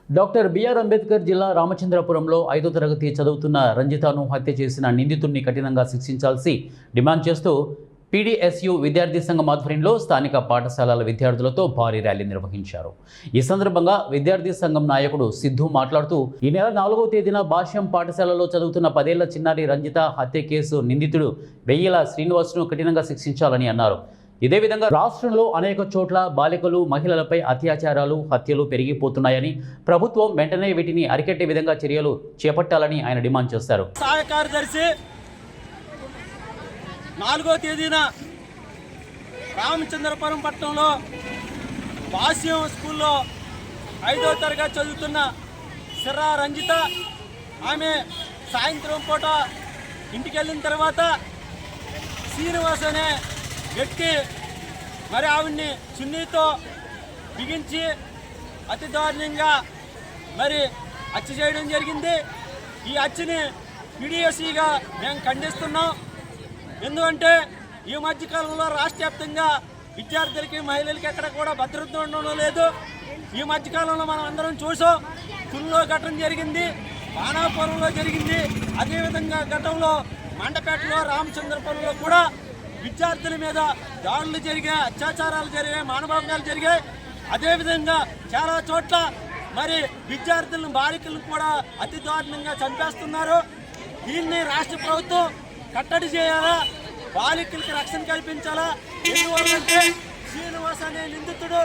Doctor BR Ambedkar జిల్లా రామచంద్రపురంలో 5వ తరగతి చదువుతున్న రంజితను హత్య చేసిన నిందితుడిని కఠినంగా శిక్షించాల్సి డిమాండ్ చేస్తూ పీడీఎస్యు విద్యార్థి సంఘం ఆధ్వర్యంలో స్థానిక పాఠశాలల విద్యార్థులతో భారీ ర్యాలీ నిర్వహించారు. ఈ సందర్భంగా విద్యార్థి సంఘం నాయకుడు సిద్ధు మాట్లాడుతూ ఈ నెల 4వ తేదీన భాష్యం పాఠశాలలో చదువుతున్న 10 ఏళ్ల చిన్నారి రంజిత హత్య కేసు నిందితుడు వెయ్యిల శ్రీనివాస్ను కఠినంగా శిక్షించాలని అన్నారు. ఇదే విధంగా రాష్ట్రంలో అనేక చోట్ల బాలికలు మహిళలపై అత్యాచారాలు హత్యలు పెరిగిపోతున్నాయని ప్రభుత్వం వెంటనే వీటిని అరికట్టే విధంగా చర్యలు చేపట్టాలని ఆయన డిమాండ్ చేశారు. సహాయ కార్యదర్శి 4వ తేదీన రామచంద్రపురం పట్టణంలో భాష్యం స్కూల్లో 5వ తరగతి చదువుతున్న సిర్రా రంజిత ఆమె సాయంత్రం పూట ఇంటికి వెళ్ళిన తర్వాత శ్రీనివాస్ అనే వ్యక్తి మరి ఆవిడ్ని చున్నీతో బిగించి అతి దారుణంగా మరి హత్య చేయడం జరిగింది. ఈ హత్యని పీడీఎస్సీగా మేము ఖండిస్తున్నాం. ఎందుకంటే ఈ మధ్యకాలంలో రాష్ట్ర వ్యాప్తంగా విద్యార్థులకి మహిళలకి ఎక్కడ కూడా భద్రత ఉండడం లేదు. ఈ మధ్యకాలంలో మనం అందరం చూసాం. తుల్లో ఘటన జరిగింది, బాణాపురంలో జరిగింది, అదేవిధంగా గతంలో మండపేటలో రామచంద్రపురంలో కూడా విద్యార్థుల మీద దాడులు జరిగాయి, అత్యాచారాలు జరిగాయి, మానభంగాలు జరిగాయి. అదేవిధంగా చాలా చోట్ల మరి విద్యార్థులను బాలికలను కూడా అతి దారుణంగా చంపేస్తున్నారు. దీన్ని రాష్ట్ర ప్రభుత్వం కట్టడి చేయాలా, బాలికలకి రక్షణ కల్పించాలా. ఎందువల్లంటే శ్రీనివాస్ అనే నిందితుడు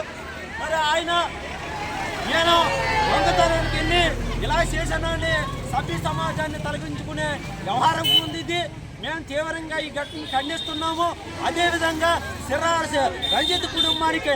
మరి ఆయన నేను దొంగతనానికి వెళ్ళి ఇలా చేశానని సభ్య సమాజాన్ని తొలగించుకునే వ్యవహారం ఉంది. ఇది మేము తీవ్రంగా ఈ ఘటనను ఖండిస్తున్నాము. అదేవిధంగా సిర్రా రంజిత్ కుటుంబానికి